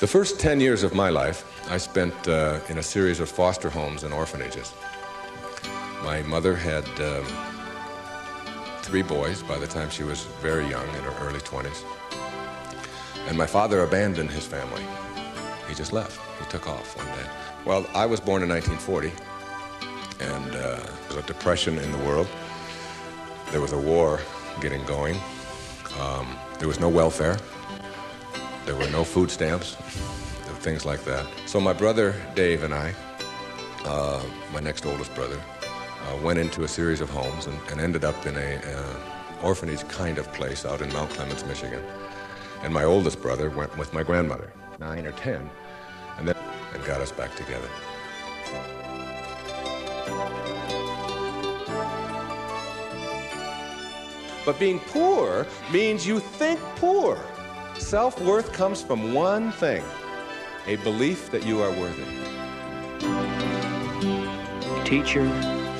The first 10 years of my life, I spent in a series of foster homes and orphanages. My mother had 3 boys by the time she was very young, in her early 20s. And my father abandoned his family. He just left. He took off one day. Well, I was born in 1940, and there was a depression in the world. There was a war getting going. There was no welfare. There were no food stamps, things like that. So my brother Dave and I, my next oldest brother, went into a series of homes and ended up in a orphanage kind of place out in Mount Clemens, Michigan. And my oldest brother went with my grandmother, 9 or 10, and got us back together. But being poor means you think poor. Self-worth comes from one thing: a belief that you are worthy. Teacher,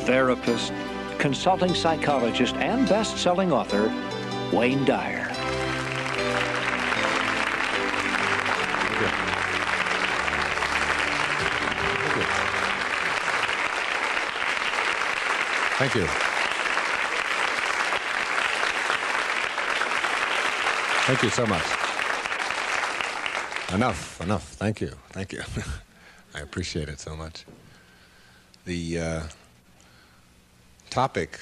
therapist, consulting psychologist, and best-selling author, Wayne Dyer. Thank you. Thank you so much. Enough. Thank you. I appreciate it so much. The topic,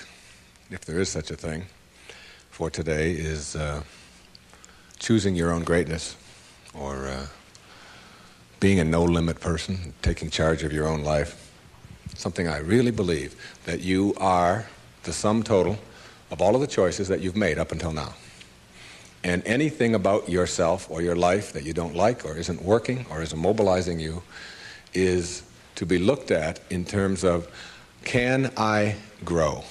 if there is such a thing, for today is choosing your own greatness, or being a no-limit person, taking charge of your own life. Something I really believe, that you are the sum total of all of the choices that you've made up until now. And anything about yourself or your life that you don't like, or isn't working, or isn't mobilizing you, is to be looked at in terms of, can I grow?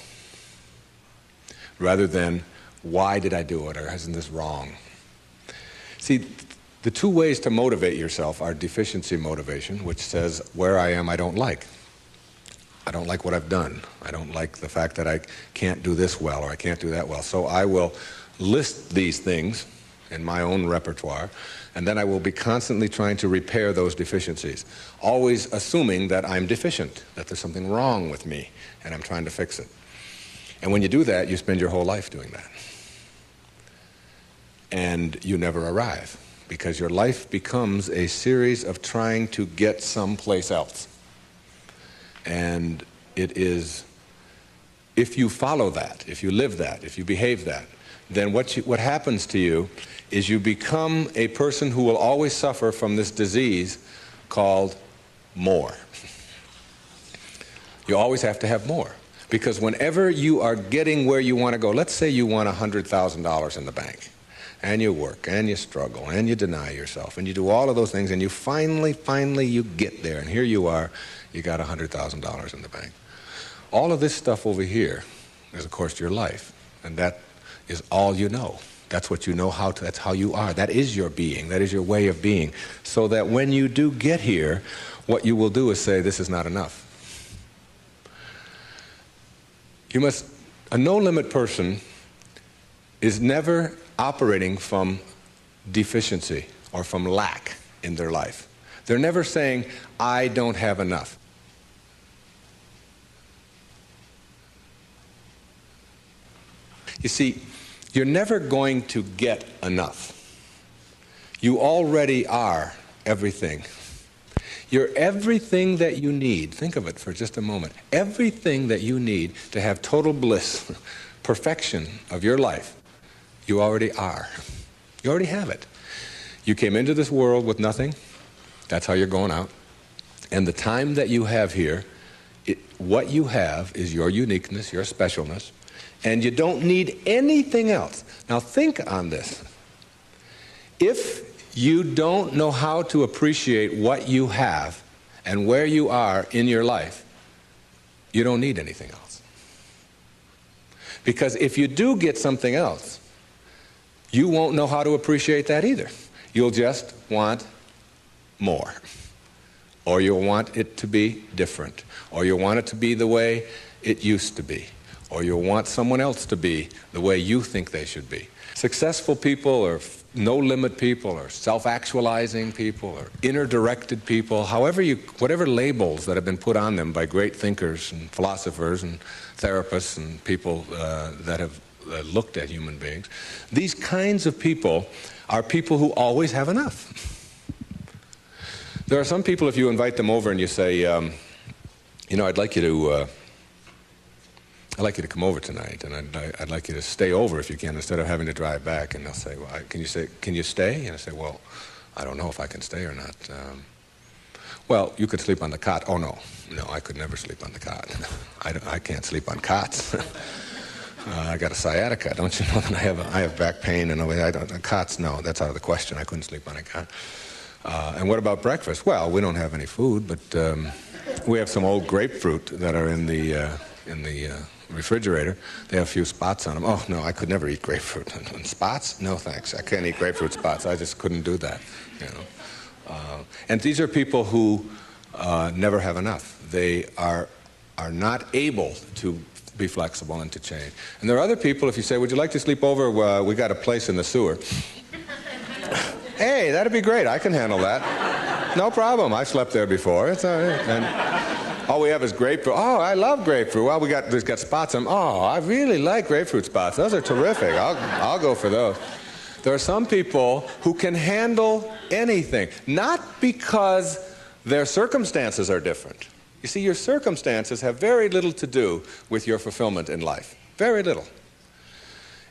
Rather than, why did I do it, or isn't this wrong? See, the 2 ways to motivate yourself are deficiency motivation, which says, where I am I don't like. I don't like what I've done. I don't like the fact that I can't do this well, or I can't do that well. So I will list these things in my own repertoire, and then I will be constantly trying to repair those deficiencies, always assuming that I'm deficient, that there's something wrong with me, and I'm trying to fix it. And when you do that, you spend your whole life doing that. And you never arrive, because your life becomes a series of trying to get someplace else. And it is, if you follow that, if you live that, if you behave that, then what happens to you is you become a person who will always suffer from this disease called more. You always have to have more. Because whenever you are getting where you want to go, let's say you want $100,000 in the bank, and you work, and you struggle, and you deny yourself, and you do all of those things, and you finally you get there, and here you are, you got $100,000 in the bank. All of this stuff over here is, of course, your life, and that is all you know. That's what you know how to, that's how you are. That is your being. That is your way of being. So that when you do get here, what you will do is say, this is not enough. A no-limit person is never operating from deficiency or from lack in their life. They're never saying, I don't have enough. You see, you're never going to get enough. You already are everything. You're everything that you need. Think of it for just a moment. Everything that you need to have total bliss, perfection of your life, you already are. You already have it. You came into this world with nothing. That's how you're going out. And the time that you have here, what you have is your uniqueness, your specialness, and you don't need anything else. Now think on this. If you don't know how to appreciate what you have and where you are in your life, you don't need anything else. Because if you do get something else, you won't know how to appreciate that either. You'll just want more. Or you'll want it to be different. Or you'll want it to be the way it used to be. or you'll want someone else to be the way you think they should be. Successful people or no-limit people or self-actualizing people or inner-directed people, whatever labels that have been put on them by great thinkers and philosophers and therapists and people that have looked at human beings, these kinds of people are people who always have enough. There are some people, if you invite them over and you say, you know, I'd like you to come over tonight, and I'd like you to stay over if you can, instead of having to drive back. And they'll say, well, can you stay? And I say, well, I don't know if I can stay or not. Well, you could sleep on the cot. Oh, no, I could never sleep on the cot. I can't sleep on cots. I got a sciatica. Don't you know that I have back pain and cots? No, that's out of the question. I couldn't sleep on a cot. And what about breakfast? Well, we don't have any food, but we have some old grapefruit that are in the refrigerator. They have a few spots on them. Oh, no, I could never eat grapefruit. And spots? No, thanks. I can't eat grapefruit spots. I just couldn't do that, you know. And these are people who never have enough. They are not able to be flexible and to change. And there are other people, if you say, would you like to sleep over? We got a place in the sewer. Hey, that'd be great. I can handle that. No problem. I slept there before. It's all right. And all we have is grapefruit. Oh, I love grapefruit. Well, there's got spots on them. Oh, I really like grapefruit spots. Those are terrific. I'll go for those. There are some people who can handle anything, not because their circumstances are different. You see, your circumstances have very little to do with your fulfillment in life. Very little.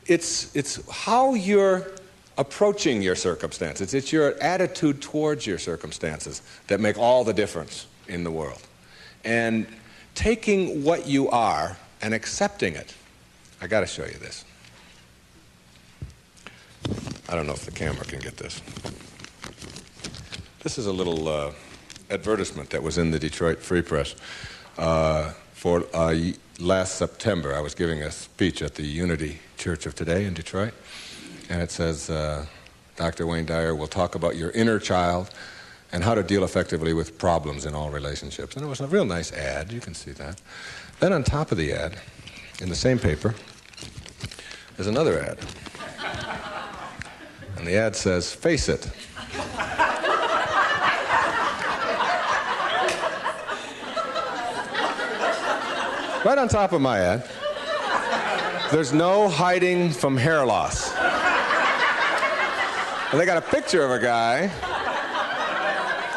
It's how you're approaching your circumstances. It's your attitude towards your circumstances that make all the difference in the world. And taking what you are and accepting it. I got to show you this. I don't know if the camera can get this. This is a little advertisement that was in the Detroit Free Press for last September. I was giving a speech at the Unity Church of Today in Detroit, and it says, Dr. Wayne Dyer will talk about your inner child and how to deal effectively with problems in all relationships. And it was a real nice ad. You can see that. Then on top of the ad, in the same paper, there's another ad. And the ad says, face it. Right on top of my ad, there's no hiding from hair loss. And they got a picture of a guy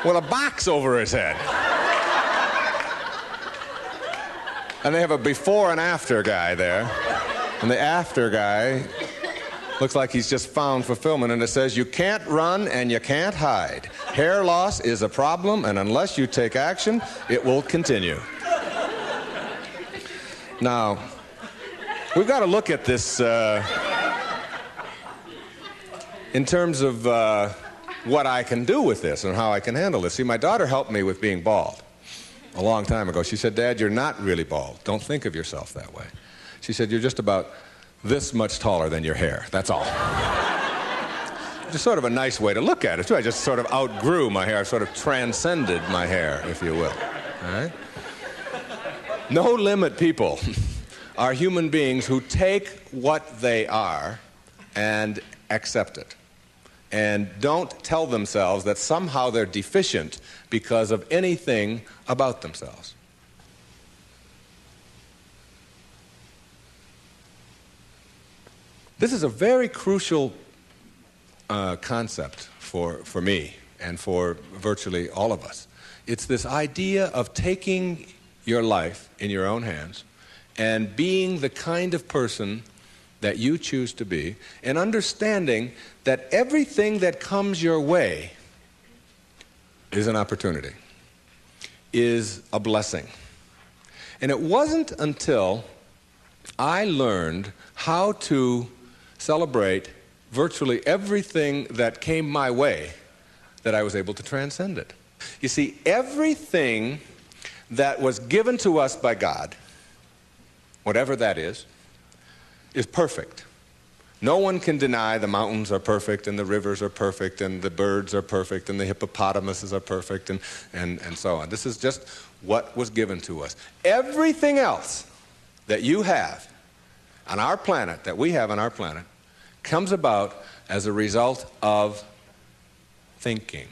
with a box over his head. And they have a before and after guy there. And the after guy looks like he's just found fulfillment. And it says, you can't run and you can't hide. Hair loss is a problem, and unless you take action, it will continue. Now, we've got to look at this in terms of what I can do with this and how I can handle this. See, my daughter helped me with being bald a long time ago. She said, Dad, you're not really bald. Don't think of yourself that way. She said, you're just about this much taller than your hair. That's all. Just sort of a nice way to look at it, too. I just sort of outgrew my hair. I sort of transcended my hair, if you will. All right? No-limit people are human beings who take what they are and accept it, and don't tell themselves that somehow they're deficient because of anything about themselves. This is a very crucial concept for me and for virtually all of us. It's this idea of taking your life in your own hands and being the kind of person that you choose to be, and understanding that everything that comes your way is an opportunity, is a blessing. And it wasn't until I learned how to celebrate virtually everything that came my way that I was able to transcend it. You see, everything that was given to us by God, whatever that is perfect. No one can deny the mountains are perfect, and the rivers are perfect, and the birds are perfect, and the hippopotamuses are perfect, and so on. This is just what was given to us. Everything else that you have on our planet, that we have on our planet, comes about as a result of thinking.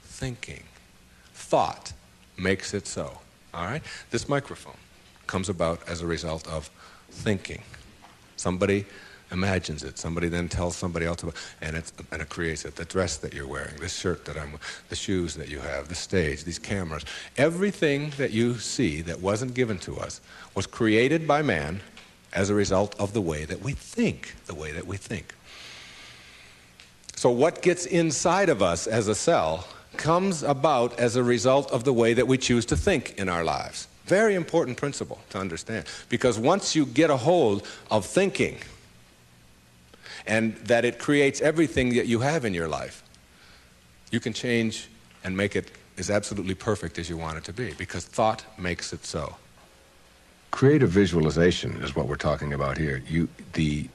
Thinking. Thought makes it so. All right? This microphone comes about as a result of thinking. Somebody imagines it. Somebody then tells somebody else about it, and it creates it. The dress that you're wearing, this shirt that I'm wearing, the shoes that you have, the stage, these cameras. Everything that you see that wasn't given to us was created by man as a result of the way that we think, the way that we think. So what gets inside of us as a cell comes about as a result of the way that we choose to think in our lives. Very important principle to understand, because once you get a hold of thinking, and that it creates everything that you have in your life, you can change and make it as absolutely perfect as you want it to be, because thought makes it so. Creative visualization is what we're talking about here. The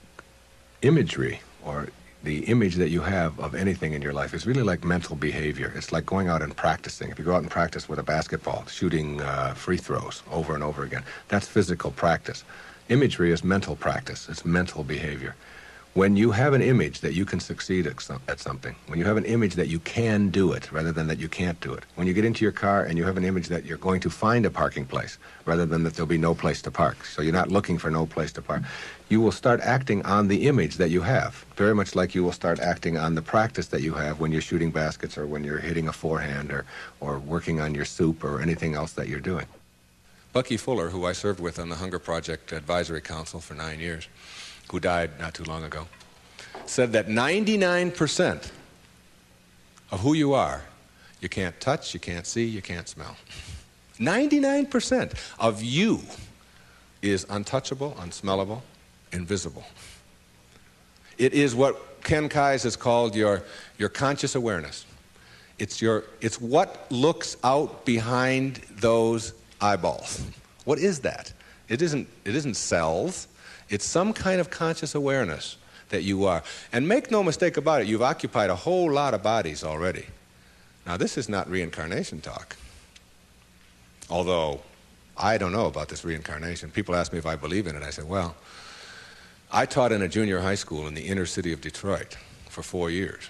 imagery, or the image that you have of anything in your life, is really like mental behavior. It's like going out and practicing. If you go out and practice with a basketball, shooting free throws over and over again, that's physical practice. Imagery is mental practice. It's mental behavior. When you have an image that you can succeed at something, when you have an image that you can do it rather than that you can't do it, when you get into your car and you have an image that you're going to find a parking place rather than that there'll be no place to park, so you're not looking for no place to park, you will start acting on the image that you have, very much like you will start acting on the practice that you have when you're shooting baskets or when you're hitting a forehand or working on your soup or anything else that you're doing. Bucky Fuller, who I served with on the Hunger Project Advisory Council for 9 years, who died not too long ago, said that 99% of who you are, you can't touch, you can't see, you can't smell. 99% of you is untouchable, unsmellable, invisible. It is what Ken Kais has called your conscious awareness. It's what looks out behind those eyeballs. What is that? It isn't cells. It's some kind of conscious awareness that you are. And make no mistake about it, you've occupied a whole lot of bodies already. Now, this is not reincarnation talk. Although, I don't know about this reincarnation. People ask me if I believe in it. I say, well, I taught in a junior high school in the inner city of Detroit for 4 years.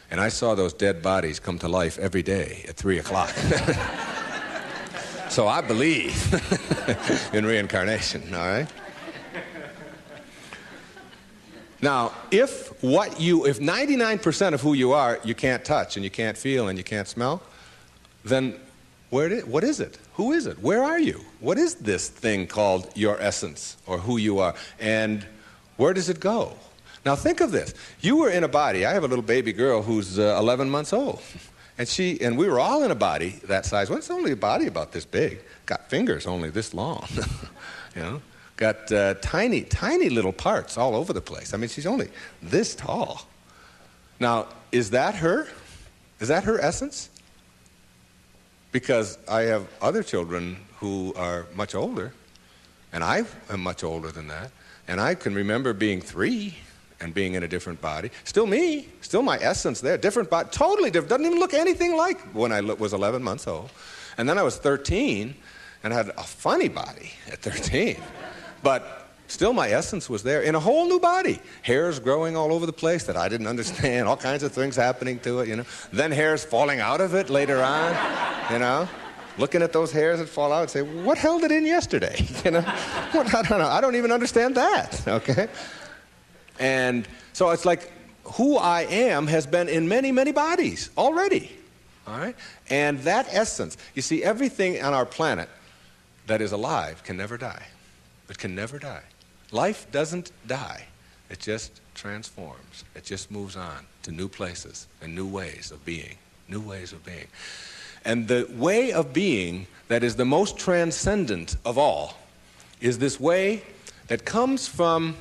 And I saw those dead bodies come to life every day at 3 o'clock. So I believe in reincarnation, all right? Now, if 99% of who you are you can't touch and you can't feel and you can't smell, then what is it? Who is it? Where are you? What is this thing called your essence or who you are? And where does it go? Now think of this. You were in a body. I have a little baby girl who's 11 months old. And we were all in a body that size. Well, it's only a body about this big. Got fingers only this long. You know? Got tiny, tiny little parts all over the place. I mean, she's only this tall. Now, is that her? Is that her essence? Because I have other children who are much older, and I am much older than that, and I can remember being 3 and being in a different body. Still me, still my essence there, different body, totally different, doesn't even look anything like when I was 11 months old. And then I was 13 and had a funny body at 13. But still my essence was there in a whole new body. Hairs growing all over the place that I didn't understand, all kinds of things happening to it, you know. Then hairs falling out of it later on, you know. Looking at those hairs that fall out and say, what held it in yesterday? You know, I don't know. I don't even understand that, okay? And so it's like who I am has been in many, many bodies already, all right? And that essence, you see, everything on our planet that is alive can never die. It can never die. Life doesn't die. It just transforms. It just moves on to new places and new ways of being, new ways of being. And the way of being that is the most transcendent of all is this way that comes from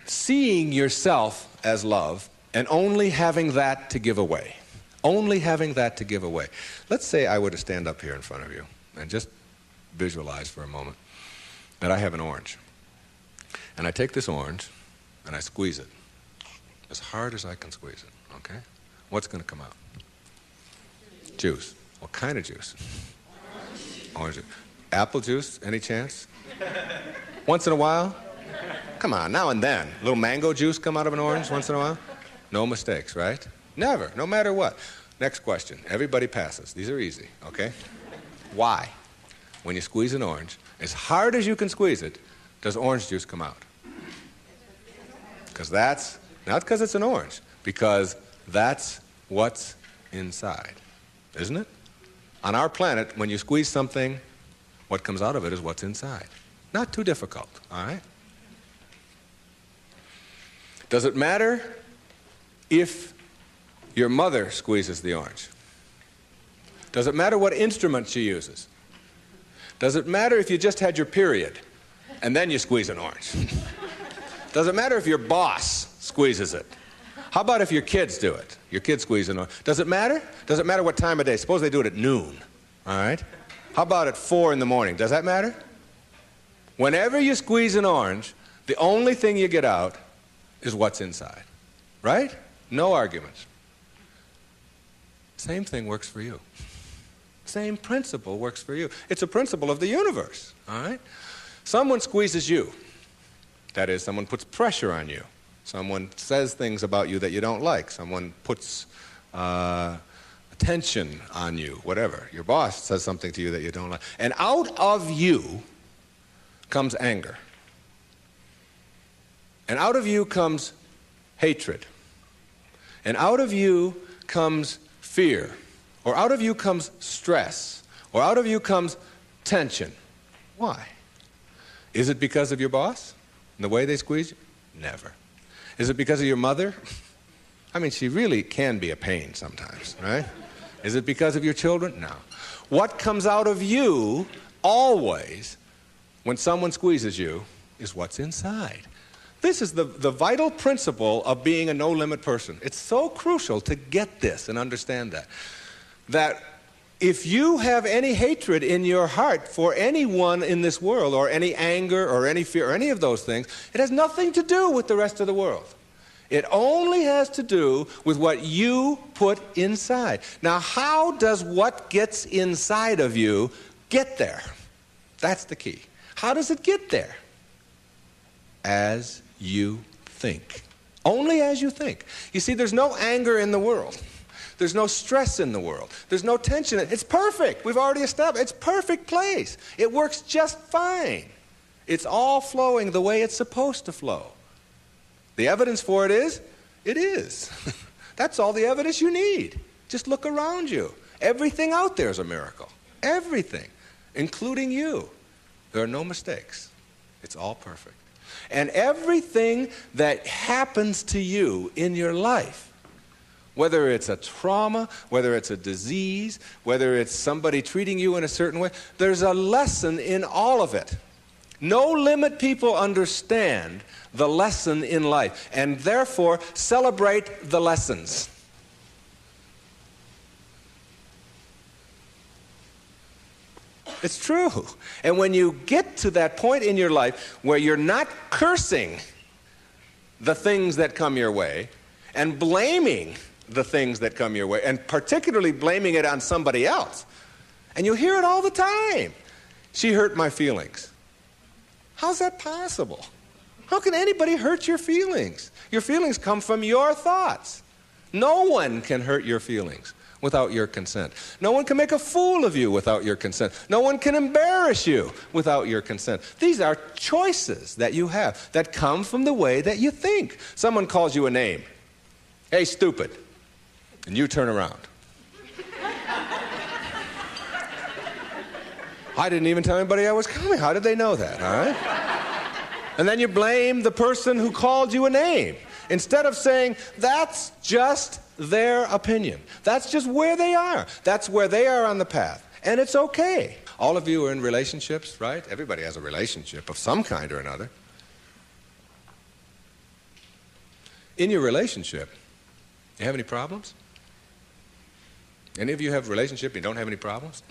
seeing yourself as love and only having that to give away. Only having that to give away. Let's say I were to stand up here in front of you and just visualize for a moment that I have an orange. And I take this orange and I squeeze it as hard as I can squeeze it, okay? What's going to come out? Juice. What kind of juice? Orange juice. Apple juice, any chance? Once in a while? Come on, now and then. A little mango juice come out of an orange once in a while? No mistakes, right? Never, no matter what. Next question. Everybody passes. These are easy, okay? Why, when you squeeze an orange, as hard as you can squeeze it, does orange juice come out? Because that's, not because it's an orange, because that's what's inside, isn't it? On our planet, when you squeeze something, what comes out of it is what's inside. Not too difficult, all right? Does it matter if your mother squeezes the orange? Does it matter what instrument she uses? Does it matter if you just had your period and then you squeeze an orange? Does it matter if your boss squeezes it? How about if your kids do it? Your kids squeeze an orange. Does it matter? Does it matter what time of day? Suppose they do it at noon, all right? How about at 4 in the morning? Does that matter? Whenever you squeeze an orange, the only thing you get out is what's inside, right? No arguments. Same thing works for you. Same principle works for you. It's a principle of the universe, all right? Someone squeezes you. That is, someone puts pressure on you. Someone says things about you that you don't like. Someone puts attention on you, whatever. Your boss says something to you that you don't like. And out of you comes anger. And out of you comes hatred. And out of you comes fear. Or out of you comes stress. Or out of you comes tension. Why? Is it because of your boss and the way they squeeze you? Never. Is it because of your mother? I mean, she really can be a pain sometimes, right? Is it because of your children? No. What comes out of you always when someone squeezes you is what's inside. This is the vital principle of being a no-limit person. It's so crucial to get this and understand that. That if you have any hatred in your heart for anyone in this world, or any anger, or any fear, or any of those things, it has nothing to do with the rest of the world. It only has to do with what you put inside. Now, how does what gets inside of you get there? That's the key. How does it get there? As you think. Only as you think. You see, there's no anger in the world. There's no stress in the world. There's no tension. It's perfect. We've already established. It's a perfect place. It works just fine. It's all flowing the way it's supposed to flow. The evidence for it is, it is. That's all the evidence you need. Just look around you. Everything out there is a miracle. Everything, including you. There are no mistakes. It's all perfect. And everything that happens to you in your life, whether it's a trauma, whether it's a disease, whether it's somebody treating you in a certain way, there's a lesson in all of it. No-limit people understand the lesson in life, and therefore celebrate the lessons. It's true. And when you get to that point in your life where you're not cursing the things that come your way and blaming the things that come your way, and particularly blaming it on somebody else, and you hear it all the time. She hurt my feelings. How's that possible? How can anybody hurt your feelings? Your feelings come from your thoughts. No one can hurt your feelings without your consent. No one can make a fool of you without your consent. No one can embarrass you without your consent. These are choices that you have that come from the way that you think. Someone calls you a name. Hey, stupid. And you turn around. I didn't even tell anybody I was coming. How did they know that, all right? And then you blame the person who called you a name, instead of saying, that's just their opinion. That's just where they are. That's where they are on the path. And it's okay. All of you are in relationships, right? Everybody has a relationship of some kind or another. In your relationship, you have any problems? Any of you have a relationship and you don't have any problems?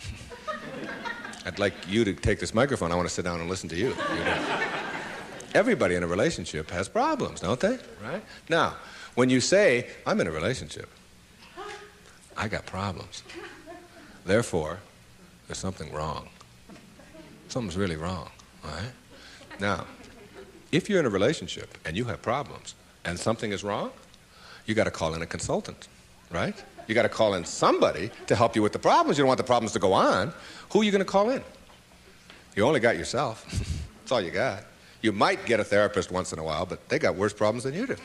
I'd like you to take this microphone. I want to sit down and listen to you. Everybody in a relationship has problems, don't they? Right? Now, when you say, I'm in a relationship, I got problems. Therefore, there's something wrong. Something's really wrong, all right? Now, if you're in a relationship and you have problems and something is wrong, you got to call in a consultant, right? You got to call in somebody to help you with the problems. You don't want the problems to go on. Who are you going to call in? You only got yourself. That's all you got. You might get a therapist once in a while, but they got worse problems than you do.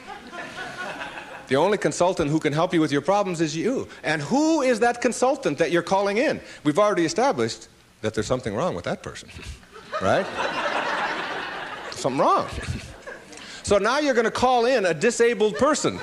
The only consultant who can help you with your problems is you. And who is that consultant that you're calling in? We've already established that there's something wrong with that person, right? Something wrong. So now you're going to call in a disabled person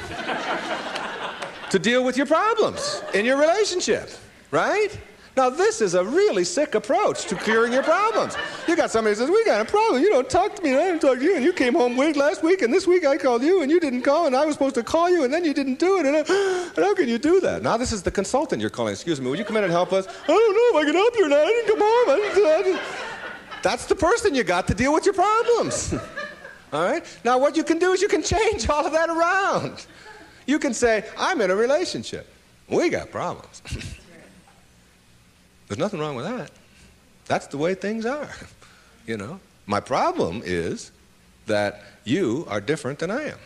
to deal with your problems in your relationship, right? Now, this is a really sick approach to curing your problems. You got somebody who says, we got a problem. You don't talk to me, and I didn't talk to you, and you came home late last week, and this week I called you, and you didn't call, and I was supposed to call you, and then you didn't do it, and how can you do that? Now, this is the consultant you're calling. Excuse me, would you come in and help us? I don't know if I can help you or not. I didn't come home. That's the person you got to deal with your problems. All right? Now, what you can do is you can change all of that around. You can say, I'm in a relationship. We got problems. There's nothing wrong with that. That's the way things are, you know. My problem is that you are different than I am.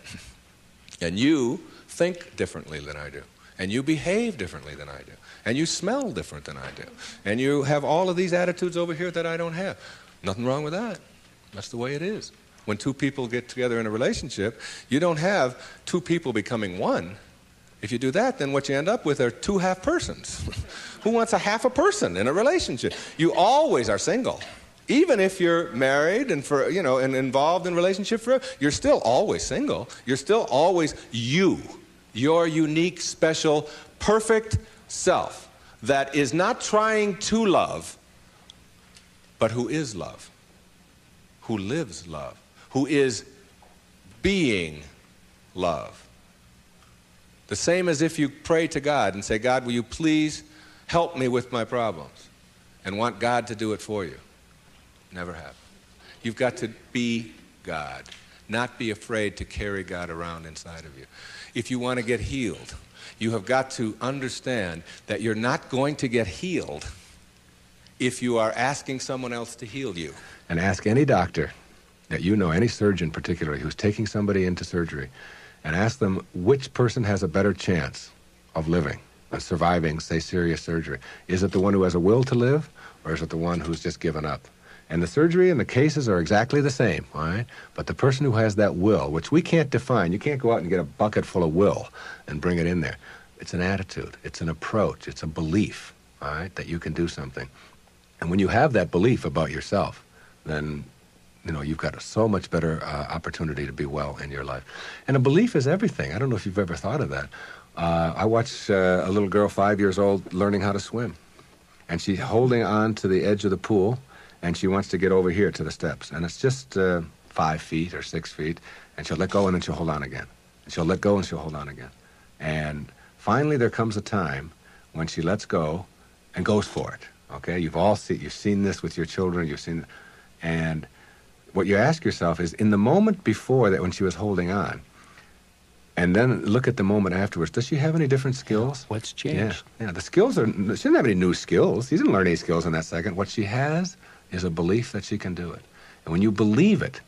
And you think differently than I do. And you behave differently than I do. And you smell different than I do. And you have all of these attitudes over here that I don't have. Nothing wrong with that. That's the way it is. When two people get together in a relationship, you don't have two people becoming one. If you do that, then what you end up with are two half persons. Who wants a half a person in a relationship? You always are single. Even if you're married and and involved in a relationship forever, you're still always single. You're still always you, your unique, special, perfect self that is not trying to love, but who is love, who lives love, who is being love. The same as if you pray to God and say, God, will you please help me with my problems? And want God to do it for you. Never happen. You've got to be God, not be afraid to carry God around inside of you. If you want to get healed, you have got to understand that you're not going to get healed if you are asking someone else to heal you. And ask any doctor that you know, any surgeon particularly, who's taking somebody into surgery, and ask them which person has a better chance of living, of surviving, say, serious surgery. Is it the one who has a will to live, or is it the one who's just given up? And the surgery and the cases are exactly the same, all right? But the person who has that will, which we can't define, you can't go out and get a bucket full of will and bring it in there. It's an attitude, it's an approach, it's a belief, all right, that you can do something. And when you have that belief about yourself, then you've got so much better opportunity to be well in your life. And a belief is everything. I don't know if you've ever thought of that. I watched a little girl, 5 years old, learning how to swim. And she's holding on to the edge of the pool, and she wants to get over here to the steps. And it's just 5 feet or 6 feet, and she'll let go, and then she'll hold on again. And she'll let go, and she'll hold on again. And finally there comes a time when she lets go and goes for it. Okay? You've seen this with your children. And what you ask yourself is, in the moment before that when she was holding on, and then look at the moment afterwards, does she have any different skills? What's changed? Yeah, the skills she didn't have any new skills. She didn't learn any skills in that second. What she has is a belief that she can do it. And when you believe it,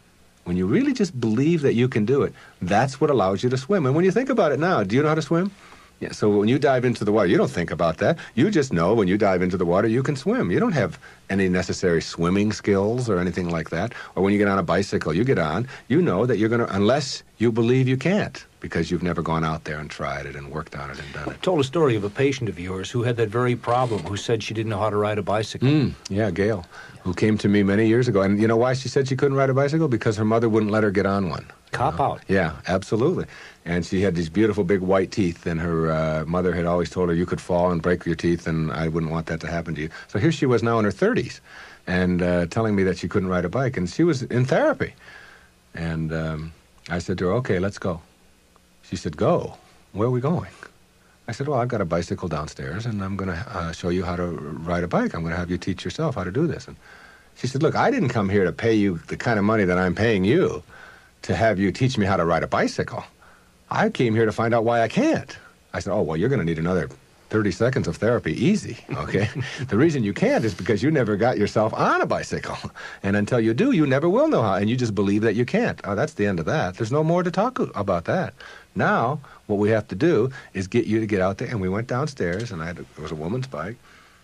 when you really just believe that you can do it, that's what allows you to swim. And when you think about it now, do you know how to swim? Yeah, so when you dive into the water, you don't think about that. You just know when you dive into the water, you can swim. You don't have any necessary swimming skills or anything like that. Or when you get on a bicycle, you get on, you know that you're going to, unless you believe you can't, because you've never gone out there and tried it and worked on it and done it. Told a story of a patient of yours who had that very problem, who said she didn't know how to ride a bicycle. Yeah, Gail, who came to me many years ago. And you know why she said she couldn't ride a bicycle? Because her mother wouldn't let her get on one. Cop out. Yeah, absolutely. And she had these beautiful big white teeth, and her mother had always told her you could fall and break your teeth, and I wouldn't want that to happen to you. So here she was now in her 30s, and telling me that she couldn't ride a bike, and she was in therapy. And I said to her, okay, let's go. She said, go? Where are we going? I said, well, I've got a bicycle downstairs, and I'm going to show you how to ride a bike. I'm going to have you teach yourself how to do this. And she said, look, I didn't come here to pay you the kind of money that I'm paying you to have you teach me how to ride a bicycle. I came here to find out why I can't. I said, oh, well, you're going to need another 30 seconds of therapy easy, okay? The reason you can't is because you never got yourself on a bicycle. And until you do, you never will know how. And you just believe that you can't. Oh, that's the end of that. There's no more to talk about that. Now, what we have to do is get you to get out there. And we went downstairs, and it was a woman's bike.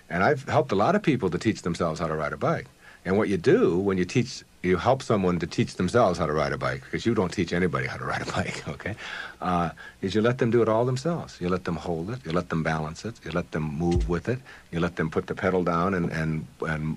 And I've helped a lot of people to teach themselves how to ride a bike. And what you do when you help someone to teach themselves how to ride a bike, because you don't teach anybody how to ride a bike, okay, is you let them do it all themselves. You let them hold it, you let them balance it, you let them move with it, you let them put the pedal down and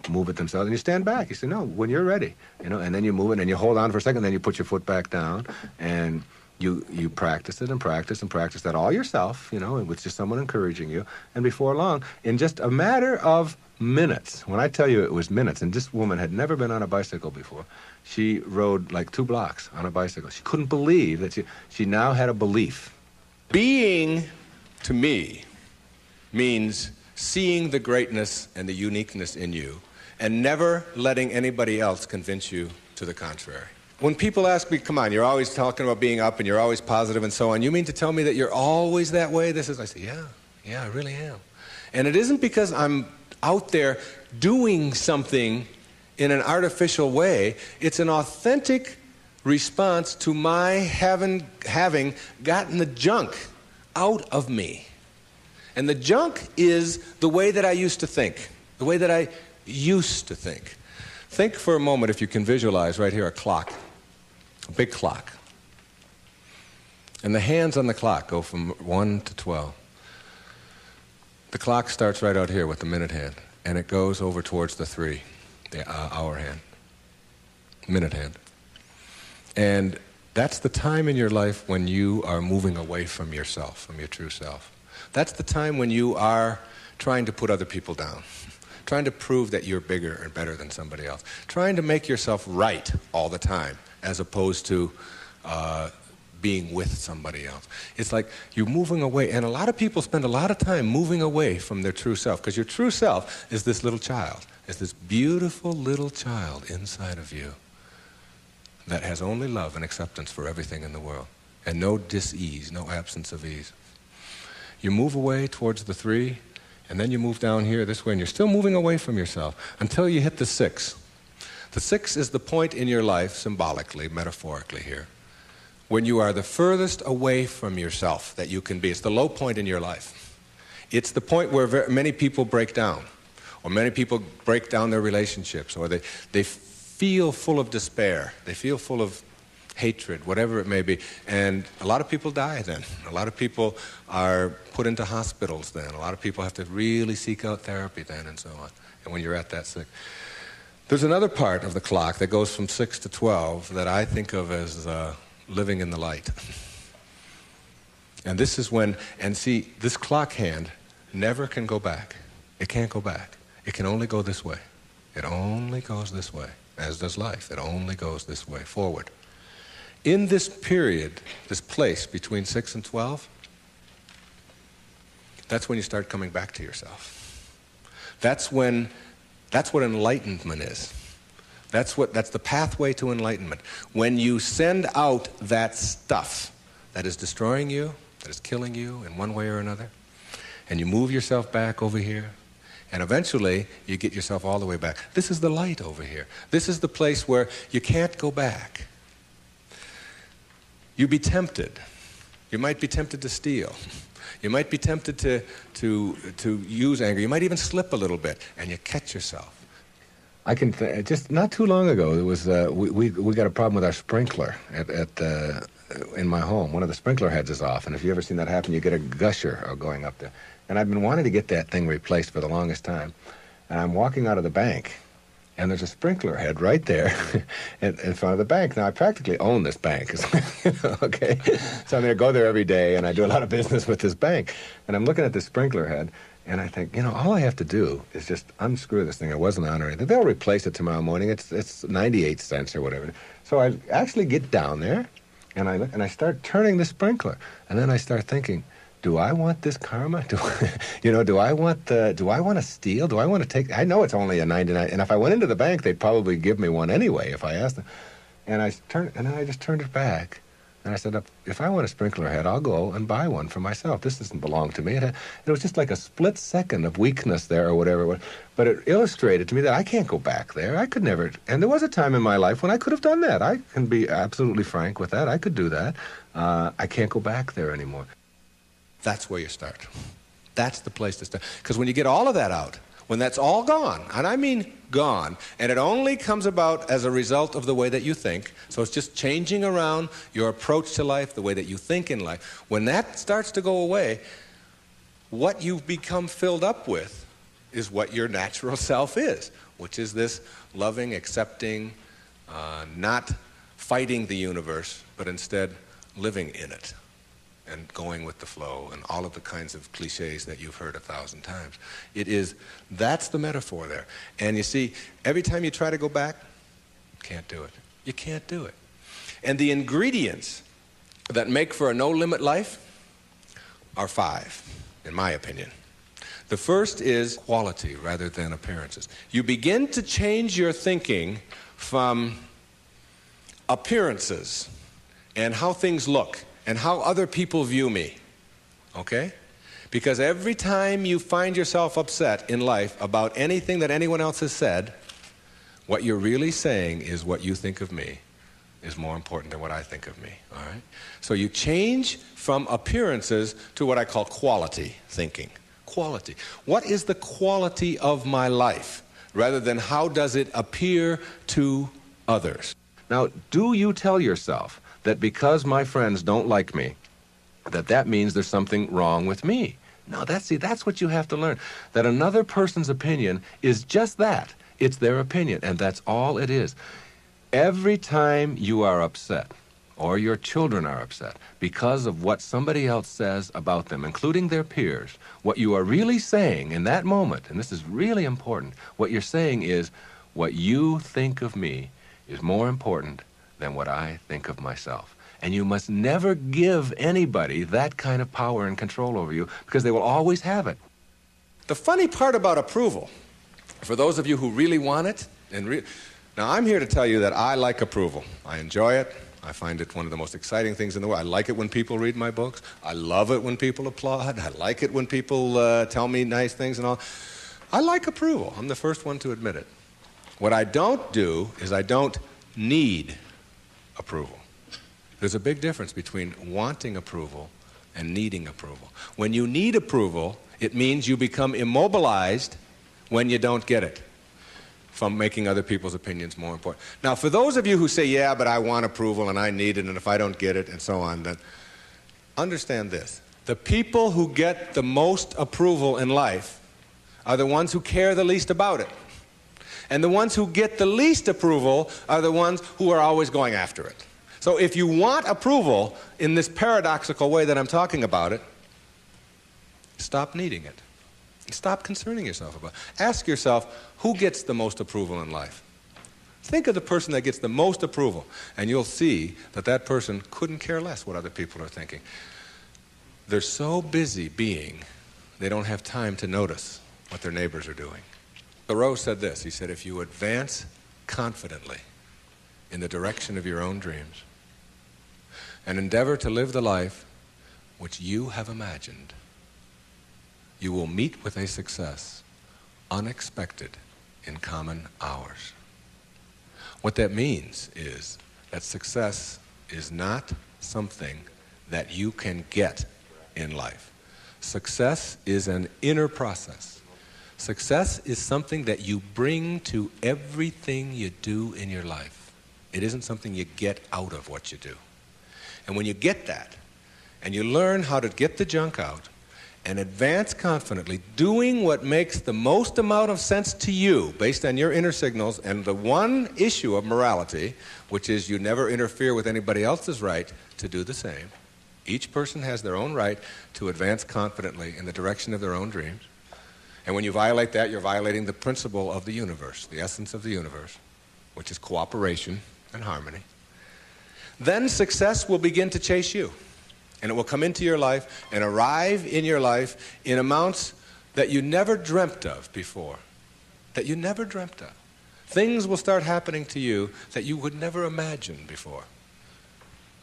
move it themselves, and you stand back. You say, no, when you're ready, and then you move it, and you hold on for a second, then you put your foot back down, and you practice it and practice and practice that all yourself, with just someone encouraging you, and before long, in just a matter of minutes. When I tell you it was minutes, and this woman had never been on a bicycle before. She rode like 2 blocks on a bicycle. She couldn't believe that she now had a belief. Being, to me, means seeing the greatness and the uniqueness in you and never letting anybody else convince you to the contrary. When people ask me, come on, you're always talking about being up and you're always positive and so on, you mean to tell me that you're always that way? I say, yeah, I really am. And it isn't because I'm out there doing something in an artificial way. It's an authentic response to my having gotten the junk out of me. And the junk is the way that I used to think, the way that I used to think. Think for a moment, if you can visualize right here, a clock, a big clock. And the hands on the clock go from 1 to 12. The clock starts right out here with the minute hand, and it goes over towards the 3, the hour hand, minute hand. And that's the time in your life when you are moving away from yourself, from your true self. That's the time when you are trying to put other people down, trying to prove that you're bigger and better than somebody else, trying to make yourself right all the time, as opposed to being with somebody else. It's like you're moving away, and a lot of people spend a lot of time moving away from their true self, because your true self is this little child, is this beautiful little child inside of you that has only love and acceptance for everything in the world, and no dis-ease, no absence of ease. You move away towards the 3, and then you move down here this way, and you're still moving away from yourself until you hit the 6. The 6 is the point in your life, symbolically, metaphorically here, when you are the furthest away from yourself that you can be. It's the low point in your life. It's the point where many people break down, or many people break down their relationships, or they feel full of despair, they feel full of hatred, whatever it may be. And a lot of people die then. A lot of people are put into hospitals then. A lot of people have to really seek out therapy then, and so on. And when you're at that 6. There's another part of the clock that goes from 6 to 12 that I think of as living in the light. And this is when, and see, this clock hand never can go back. It can't go back. It can only go this way. It only goes this way, as does life. It only goes this way, forward. In this period, this place between 6 and 12, that's when you start coming back to yourself. That's what enlightenment is. That's the pathway to enlightenment. When you send out that stuff that is destroying you, that is killing you in one way or another, and you move yourself back over here, and eventually you get yourself all the way back. This is the light over here. This is the place where you can't go back. You'd be tempted. You might be tempted to steal. You might be tempted to use anger. You might even slip a little bit, and you catch yourself. I can just not too long ago, there was we got a problem with our sprinkler in my home. One of the sprinkler heads is off, and if you ever seen that happen, you get a gusher going up there. And I've been wanting to get that thing replaced for the longest time. And I'm walking out of the bank, and there's a sprinkler head right there in front of the bank. Now, I practically own this bank, okay? So I'm going to go there every day, and I do a lot of business with this bank. And I'm looking at this sprinkler head, and I think, all I have to do is just unscrew this thing. It wasn't on or anything. They'll replace it tomorrow morning. It's 98 cents or whatever. So I actually get down there, and I start turning the sprinkler. And then I start thinking, do I want this karma? Do I want to steal? Do I want to take? I know it's only a 99, and if I went into the bank, they'd probably give me one anyway if I asked them. And then I just turned it back, And I said, if I want a sprinkler head, I'll go and buy one for myself. This doesn't belong to me. It was just like a split second of weakness there or whatever it was. But it illustrated to me that I can't go back there. I could never. And there was a time in my life when I could have done that. I can be absolutely frank with that. I could do that. I can't go back there anymore. That's where you start. That's the place to start. Because when you get all of that out, when that's all gone, and I mean gone, and it only comes about as a result of the way that you think, so it's just changing around your approach to life, the way that you think in life. When that starts to go away, what you've become filled up with is what your natural self is, which is this loving, accepting, not fighting the universe, but instead living in it and going with the flow and all of the kinds of cliches that you've heard 1,000 times. That's the metaphor there. And you see, every time you try to go back, can't do it. You can't do it. And the ingredients that make for a no-limit life are 5, in my opinion. The first is quality rather than appearances. You begin to change your thinking from appearances and how things look and how other people view me, okay? Because every time you find yourself upset in life about anything that anyone else has said, what you're really saying is what you think of me is more important than what I think of me, all right? So you change from appearances to what I call quality thinking. Quality. What is the quality of my life, rather than how does it appear to others? Now, do you tell yourself that because my friends don't like me, that means there's something wrong with me? No, that's what you have to learn. That another person's opinion is just that. It's their opinion, and that's all it is. Every time you are upset, or your children are upset, because of what somebody else says about them, including their peers, what you are really saying in that moment, and this is really important, what you're saying is, what you think of me is more important than what I think of myself. And you must never give anybody that kind of power and control over you, because they will always have it. The funny part about approval, for those of you who really want it, now I'm here to tell you that I like approval. I enjoy it. I find it one of the most exciting things in the world. I like it when people read my books. I love it when people applaud. I like it when people tell me nice things and all. I like approval. I'm the first one to admit it. What I don't do is I don't need approval. There's a big difference between wanting approval and needing approval. When you need approval, it means you become immobilized when you don't get it, from making other people's opinions more important. Now, for those of you who say, yeah, but I want approval and I need it, and if I don't get it, and so on, then understand this. The people who get the most approval in life are the ones who care the least about it. And the ones who get the least approval are the ones who are always going after it. So if you want approval in this paradoxical way that I'm talking about it, stop needing it. Stop concerning yourself about it. Ask yourself, who gets the most approval in life? Think of the person that gets the most approval, and you'll see that that person couldn't care less what other people are thinking. They're so busy being, they don't have time to notice what their neighbors are doing. Thoreau said this. He said, if you advance confidently in the direction of your own dreams and endeavor to live the life which you have imagined, you will meet with a success unexpected in common hours. What that means is that success is not something that you can get in life. Success is an inner process. Success is something that you bring to everything you do in your life. It isn't something you get out of what you do. And when you get that, and you learn how to get the junk out, and advance confidently, doing what makes the most amount of sense to you based on your inner signals and the one issue of morality, which is you never interfere with anybody else's right to do the same. Each person has their own right to advance confidently in the direction of their own dreams. And when you violate that, you're violating the principle of the universe, the essence of the universe, which is cooperation and harmony. Then success will begin to chase you. And it will come into your life and arrive in your life in amounts that you never dreamt of before. That you never dreamt of. Things will start happening to you that you would never imagine before.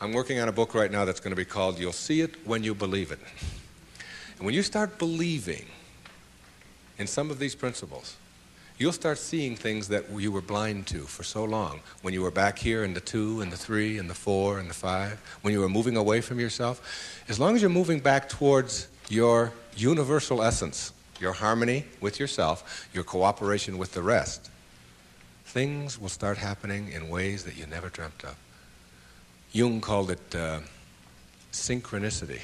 I'm working on a book right now that's going to be called You'll See It When You Believe It. And when you start believing in some of these principles, you'll start seeing things that you were blind to for so long. When you were back here in the 2 and the 3 and the 4 and the 5, when you were moving away from yourself, as long as you're moving back towards your universal essence, your harmony with yourself, your cooperation with the rest, things will start happening in ways that you never dreamt of. Jung called it synchronicity.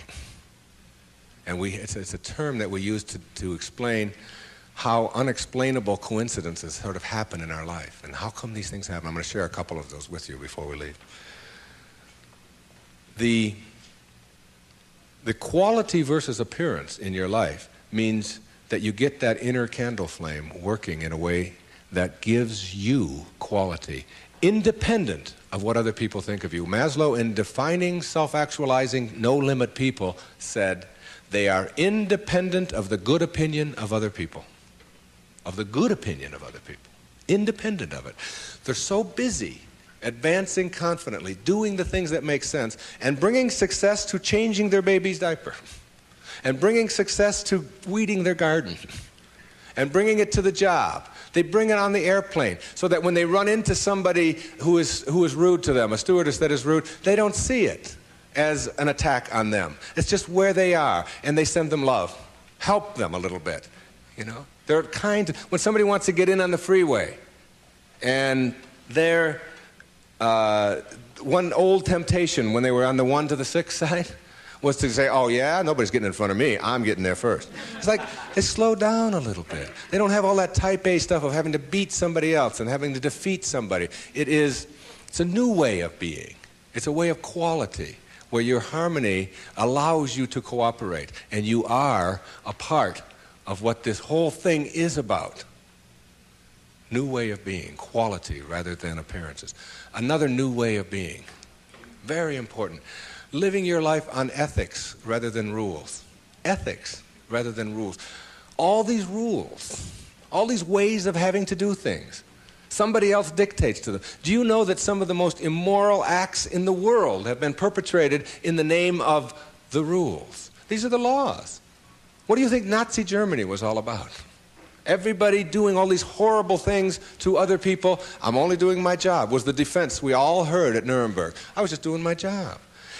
And it's a term that we use to explain how unexplainable coincidences sort of happen in our life. And how come these things happen? I'm going to share a couple of those with you before we leave. The quality versus appearance in your life means that you get that inner candle flame working in a way that gives you quality, independent of what other people think of you. Maslow, in defining self-actualizing, no-limit people, said they are independent of the good opinion of other people. Of the good opinion of other people. Independent of it. They're so busy advancing confidently, doing the things that make sense, and bringing success to changing their baby's diaper, and bringing success to weeding their garden, and bringing it to the job. They bring it on the airplane so that when they run into somebody who is rude to them, a stewardess that is rude, they don't see it as an attack on them. It's just where they are, and they send them love. Help them a little bit, you know. They're kind. When somebody wants to get in on the freeway, and they're one old temptation when they were on the 1 to the 6 side was to say, oh yeah, nobody's getting in front of me, I'm getting there first. It's like they slow down a little bit. They don't have all that type A stuff of having to beat somebody else and having to defeat somebody. It's a new way of being. It's a way of quality where your harmony allows you to cooperate, and you are a part of what this whole thing is about. New way of being, quality rather than appearances. Another new way of being, very important. Living your life on ethics rather than rules. Ethics rather than rules. All these rules, all these ways of having to do things, somebody else dictates to them. Do you know that some of the most immoral acts in the world have been perpetrated in the name of the rules? These are the laws. What do you think Nazi Germany was all about? Everybody doing all these horrible things to other people. I'm only doing my job, was the defense we all heard at Nuremberg. I was just doing my job.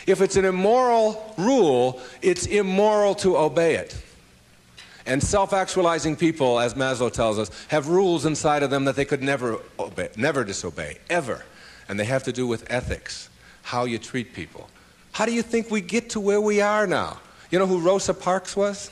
If it's an immoral rule, it's immoral to obey it. And self-actualizing people, as Maslow tells us, have rules inside of them that they could never obey, never disobey, ever. And they have to do with ethics, how you treat people. How do you think we get to where we are now? You know who Rosa Parks was?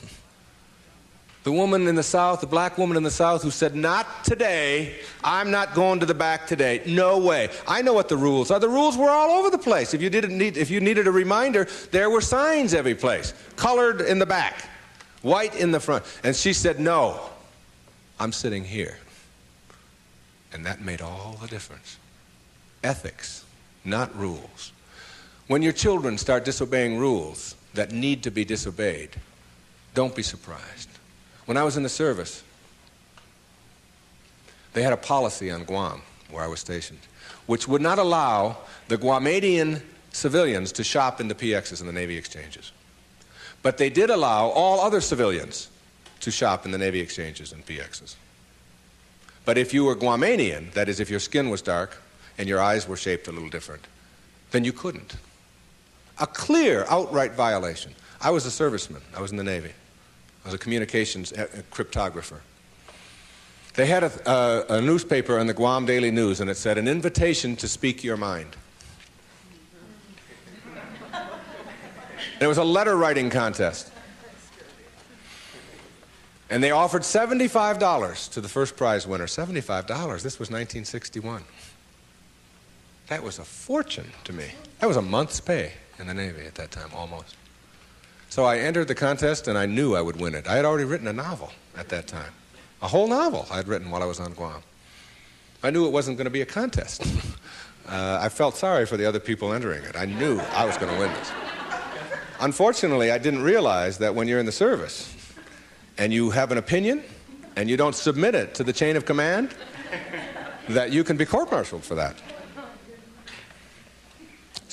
The woman in the South, the black woman in the South who said, not today, I'm not going to the back today, no way. I know what the rules are. The rules were all over the place. If you needed a reminder, there were signs every place, colored in the back, white in the front. And she said, no, I'm sitting here. And that made all the difference. Ethics, not rules. When your children start disobeying rules that need to be disobeyed, don't be surprised. When I was in the service, they had a policy on Guam, where I was stationed, which would not allow the Guamanian civilians to shop in the PXs and the Navy exchanges. But they did allow all other civilians to shop in the Navy exchanges and PXs. But if you were Guamanian, that is, if your skin was dark and your eyes were shaped a little different, then you couldn't. A clear, outright violation. I was a serviceman. I was in the Navy. I was a communications cryptographer. They had a newspaper in the Guam Daily News, and it said, an invitation to speak your mind. And it was a letter writing contest. And they offered $75 to the first prize winner. $75, this was 1961. That was a fortune to me. That was a month's pay in the Navy at that time, almost. So I entered the contest, and I knew I would win it. I had already written a novel at that time. A whole novel I had written while I was on Guam. I knew it wasn't going to be a contest. I felt sorry for the other people entering it. I knew I was going to win this. Unfortunately, I didn't realize that when you're in the service, and you have an opinion, and you don't submit it to the chain of command, that you can be court-martialed for that.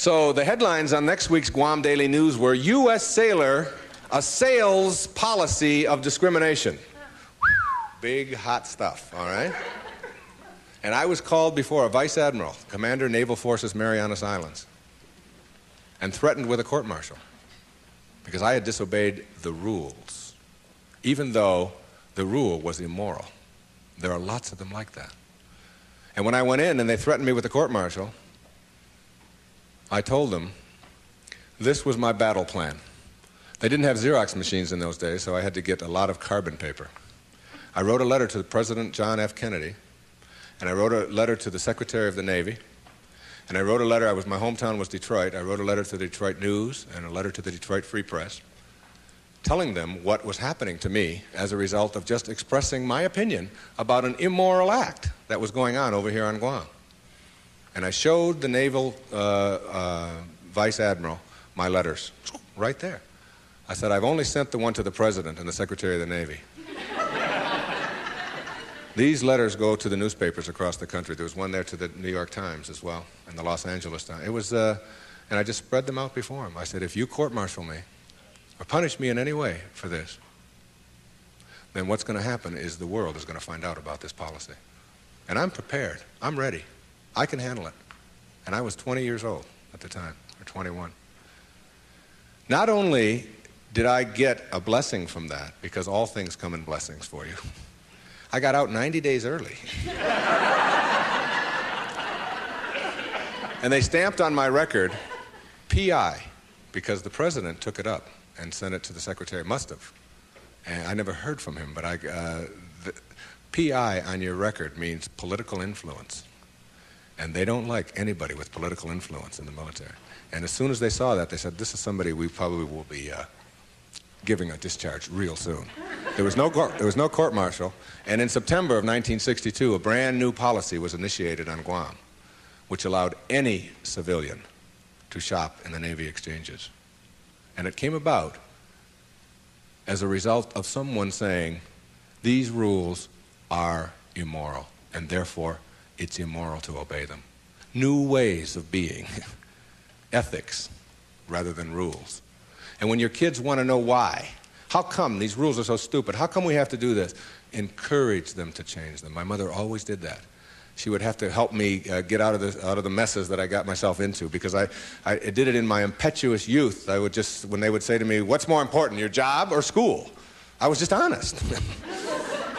So the headlines on next week's Guam Daily News were U.S. sailor assails policy of discrimination. Big, hot stuff, all right? And I was called before a vice admiral, commander, Naval Forces, Marianas Islands, and threatened with a court-martial because I had disobeyed the rules, even though the rule was immoral. There are lots of them like that. And when I went in and they threatened me with a court-martial, I told them this was my battle plan. They didn't have Xerox machines in those days, so I had to get a lot of carbon paper. I wrote a letter to President John F. Kennedy, and I wrote a letter to the Secretary of the Navy, and I wrote a letter, my hometown was Detroit, I wrote a letter to the Detroit News and a letter to the Detroit Free Press, telling them what was happening to me as a result of just expressing my opinion about an immoral act that was going on over here on Guam. And I showed the Naval Vice Admiral my letters, right there. I said, I've only sent the one to the President and the Secretary of the Navy. These letters go to the newspapers across the country. There was one there to the New York Times as well, and the Los Angeles Times. It was, and I just spread them out before him. I said, if you court-martial me or punish me in any way for this, then what's going to happen is the world is going to find out about this policy. And I'm prepared. I'm ready. I can handle it. And I was 20 years old at the time, or 21. Not only did I get a blessing from that, because all things come in blessings for you, I got out 90 days early. And they stamped on my record, P.I., because the President took it up and sent it to the Secretary. Must have. And I never heard from him, but the P.I. on your record means political influence. And they don't like anybody with political influence in the military. And as soon as they saw that, they said, this is somebody we probably will be giving a discharge real soon. There was no court-martial. And in September of 1962, a brand new policy was initiated on Guam, which allowed any civilian to shop in the Navy exchanges. And it came about as a result of someone saying, these rules are immoral, and therefore it's immoral to obey them. New ways of being, ethics rather than rules. And when your kids want to know why, how come these rules are so stupid? How come we have to do this? Encourage them to change them. My mother always did that. She would have to help me get out of the messes that I got myself into, because I did it in my impetuous youth. I would just, when they would say to me, what's more important, your job or school? I was just honest.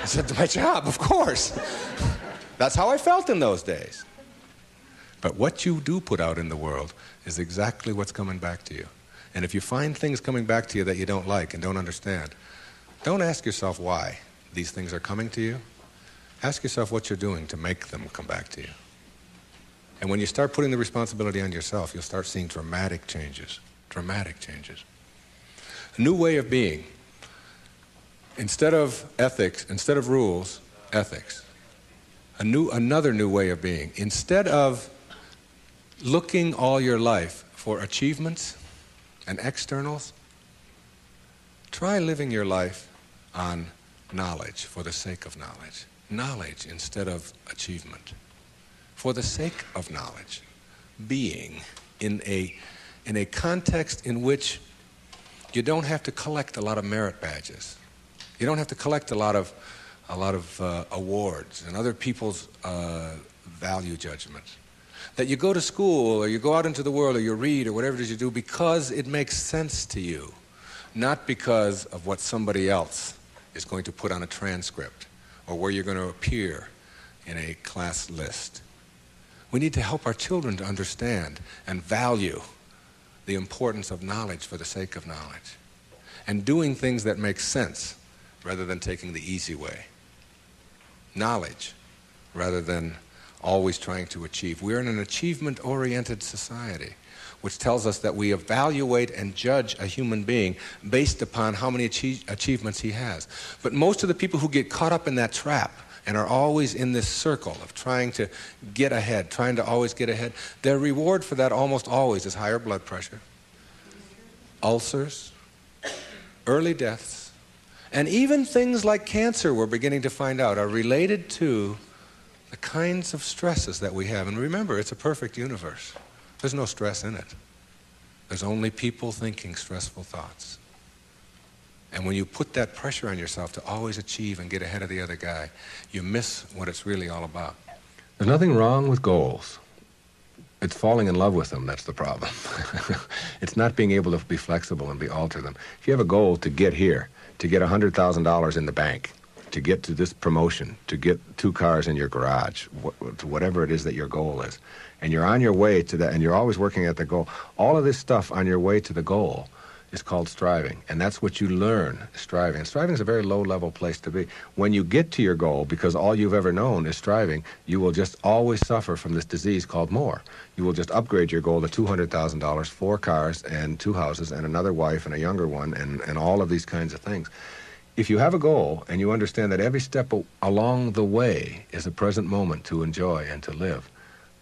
I said, my job, of course. That's how I felt in those days. But what you do put out in the world is exactly what's coming back to you. And if you find things coming back to you that you don't like and don't understand, don't ask yourself why these things are coming to you. Ask yourself what you're doing to make them come back to you. And when you start putting the responsibility on yourself, you'll start seeing dramatic changes. Dramatic changes. A new way of being. Instead of ethics, instead of rules, ethics. Another new way of being. Instead of looking all your life for achievements and externals, try living your life on knowledge for the sake of knowledge. Knowledge instead of achievement. For the sake of knowledge. Being in a context in which you don't have to collect a lot of merit badges. You don't have to collect a lot of awards and other people's value judgments. That you go to school or you go out into the world or you read or whatever it is you do because it makes sense to you, not because of what somebody else is going to put on a transcript or where you're going to appear in a class list. We need to help our children to understand and value the importance of knowledge for the sake of knowledge and doing things that make sense rather than taking the easy way. Knowledge rather than always trying to achieve. We're in an achievement-oriented society, which tells us that we evaluate and judge a human being based upon how many achievements he has. But most of the people who get caught up in that trap and are always in this circle of trying to get ahead, trying to always get ahead, their reward for that almost always is higher blood pressure, ulcers, early deaths, and even things like cancer we're beginning to find out are related to the kinds of stresses that we have. And remember, it's a perfect universe. There's no stress in it. There's only people thinking stressful thoughts. And when you put that pressure on yourself to always achieve and get ahead of the other guy, you miss what it's really all about. There's nothing wrong with goals. It's falling in love with them that's the problem. It's not being able to be flexible and alter them. If you have a goal to get here, to get $100,000 in the bank, to get to this promotion, to get 2 cars in your garage, whatever it is that your goal is, and you're on your way to that, and you're always working at the goal, all of this stuff on your way to the goal is called striving, and that's what you learn, striving. And striving is a very low-level place to be. When you get to your goal, because all you've ever known is striving, you will just always suffer from this disease called more. You will just upgrade your goal to $200,000, 4 cars and 2 houses and another wife and a younger one and all of these kinds of things. If you have a goal and you understand that every step along the way is a present moment to enjoy and to live,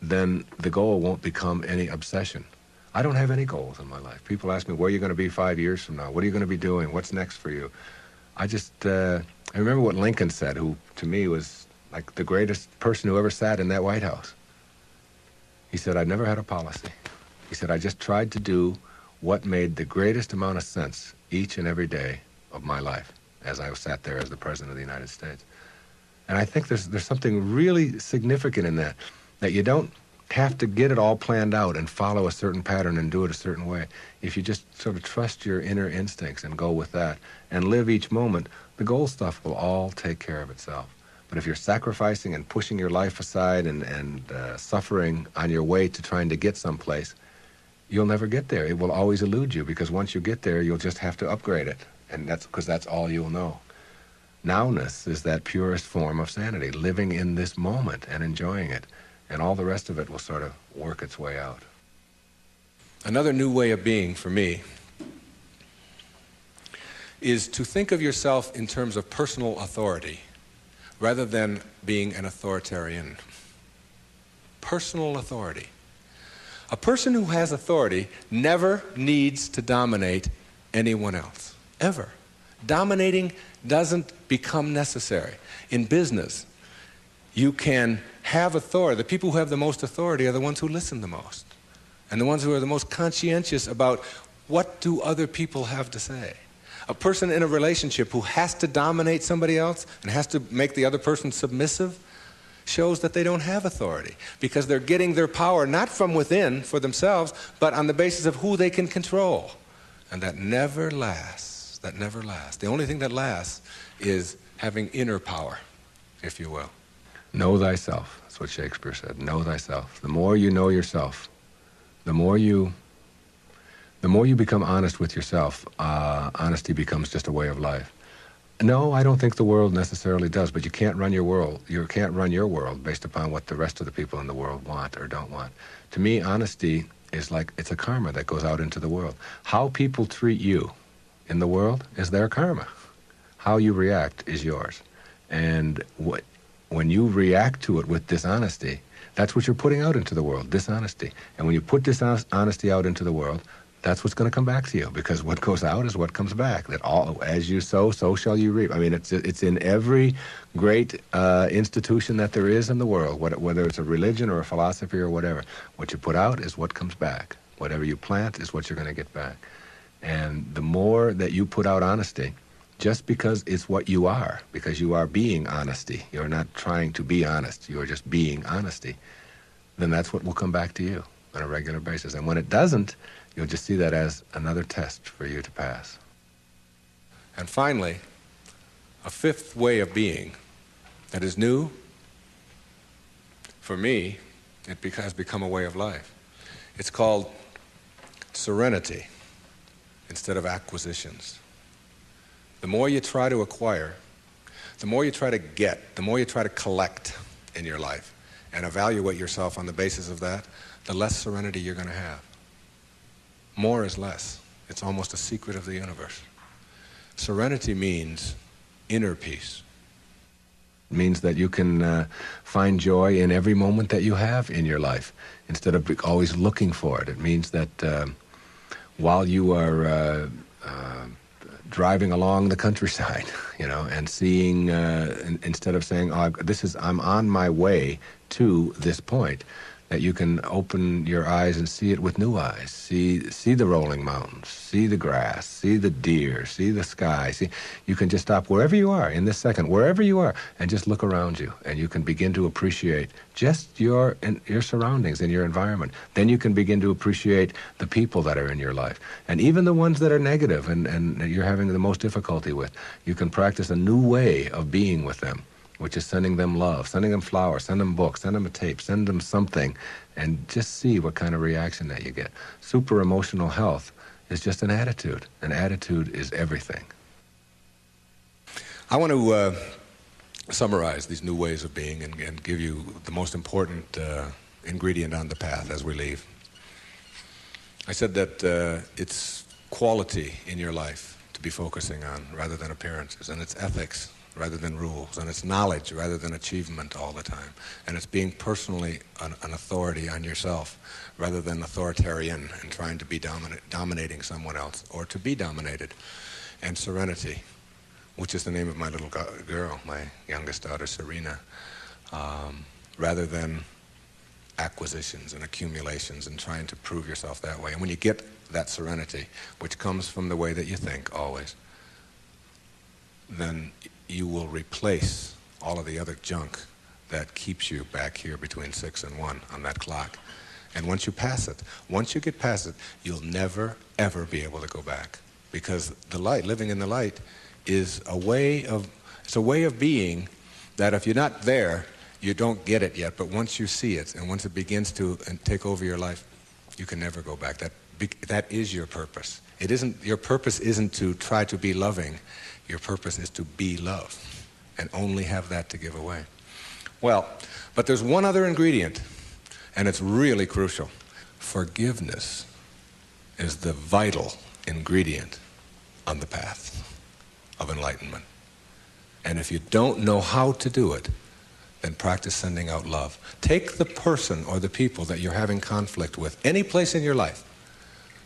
then the goal won't become any obsession. I don't have any goals in my life. People ask me, where are you going to be 5 years from now? What are you going to be doing? What's next for you? I remember what Lincoln said, who to me was like the greatest person who ever sat in that White House. He said, I never had a policy. He said, I just tried to do what made the greatest amount of sense each and every day of my life as I sat there as the President of the United States. And I think there's something really significant in that you don't have to get it all planned out and follow a certain pattern and do it a certain way. If you just sort of trust your inner instincts and go with that and live each moment, the goal stuff will all take care of itself. But if you're sacrificing and pushing your life aside and suffering on your way to trying to get someplace, you'll never get there. It will always elude you, because once you get there, you'll just have to upgrade it. And that's because that's all you'll know. Nowness is that purest form of sanity, living in this moment and enjoying it. And all the rest of it will sort of work its way out. Another new way of being for me is to think of yourself in terms of personal authority rather than being an authoritarian. Personal authority. A person who has authority never needs to dominate anyone else, ever. Dominating doesn't become necessary. In business, you can have authority. The people who have the most authority are the ones who listen the most, and the ones who are the most conscientious about what do other people have to say. A person in a relationship who has to dominate somebody else and has to make the other person submissive shows that they don't have authority, because they're getting their power not from within for themselves, but on the basis of who they can control. And that never lasts. That never lasts. The only thing that lasts is having inner power, if you will. Know thyself. That's what Shakespeare said. Know thyself. The more you know yourself, the more you become honest with yourself, honesty becomes just a way of life. No, I don't think the world necessarily does, but you can't run your world. You can't run your world based upon what the rest of the people in the world want or don't want. To me, honesty is like, it's a karma that goes out into the world. How people treat you in the world is their karma. How you react is yours. And when you react to it with dishonesty, that's what you're putting out into the world, dishonesty. And when you put dishonesty out into the world, that's what's going to come back to you, because what goes out is what comes back. That all, as you sow, so shall you reap. I mean, it's in every great institution that there is in the world, whether it's a religion or a philosophy or whatever. What you put out is what comes back. Whatever you plant is what you're going to get back. And the more that you put out honesty, just because it's what you are, because you are being honesty, you're not trying to be honest, you're just being honesty, then that's what will come back to you on a regular basis. And when it doesn't, you'll just see that as another test for you to pass. And finally, a fifth way of being that is new, for me, it has become a way of life. It's called serenity instead of acquisitions. The more you try to acquire, the more you try to get, the more you try to collect in your life and evaluate yourself on the basis of that, the less serenity you're going to have. More is less. It's almost a secret of the universe. Serenity means inner peace. It means that you can find joy in every moment that you have in your life instead of always looking for it. It means that while you are driving along the countryside, and seeing, instead of saying, I'm on my way to this point, that you can open your eyes and see it with new eyes. See the rolling mountains, see the grass, see the deer, see the sky. See, you can just stop wherever you are in this second, wherever you are, and just look around you, and you can begin to appreciate just your surroundings and your environment. Then you can begin to appreciate the people that are in your life, and even the ones that are negative and you're having the most difficulty with. You can practice a new way of being with them, which is sending them love, sending them flowers, send them books, send them a tape, send them something, and just see what kind of reaction that you get. Super emotional health is just an attitude. An attitude is everything. I want to summarize these new ways of being and give you the most important ingredient on the path as we leave. I said that it's quality in your life to be focusing on rather than appearances, and it's ethics rather than rules, and it's knowledge rather than achievement all the time, and it's being personally an authority on yourself rather than authoritarian and trying to be dominating someone else or to be dominated, and serenity, which is the name of my little girl, my youngest daughter, Serena, rather than acquisitions and accumulations and trying to prove yourself that way. And when you get that serenity, which comes from the way that you think always, then you will replace all of the other junk that keeps you back here between 6 and 1 on that clock. And once you pass it, once you get past it, you'll never, ever be able to go back. Because the light, living in the light, is a way of, it's a way of being that if you're not there, you don't get it yet. But once you see it, and once it begins to take over your life, you can never go back. That is your purpose. It isn't, your purpose isn't to try to be loving. Your purpose is to be love, and only have that to give away. Well, but there's one other ingredient, and it's really crucial. Forgiveness is the vital ingredient on the path of enlightenment. And if you don't know how to do it, then practice sending out love. Take the person or the people that you're having conflict with, any place in your life,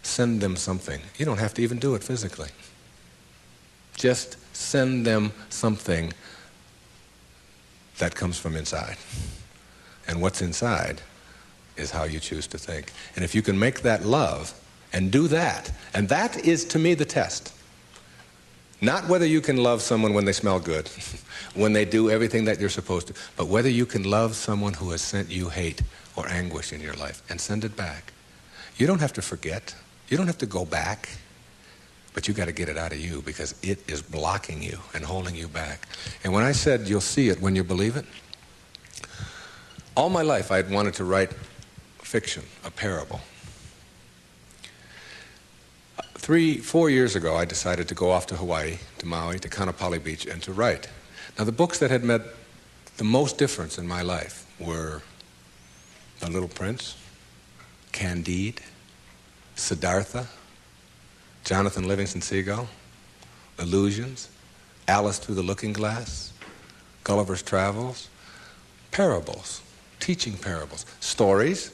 send them something. You don't have to even do it physically. Just send them something that comes from inside. And what's inside is how you choose to think. And if you can make that love and do that, and that is to me the test. Not whether you can love someone when they smell good, when they do everything that you're supposed to, but whether you can love someone who has sent you hate or anguish in your life and send it back. You don't have to forget. You don't have to go back. But you got to get it out of you because it is blocking you and holding you back. And when I said you'll see it when you believe it, all my life I had wanted to write fiction, a parable. 3-4 years ago I decided to go off to Hawaii, to Maui, to Kaanapali Beach, and to write. Now the books that had made the most difference in my life were The Little Prince, Candide, Siddhartha, Jonathan Livingston Seagull, Illusions, Alice Through the Looking Glass, Gulliver's Travels, parables, teaching parables, stories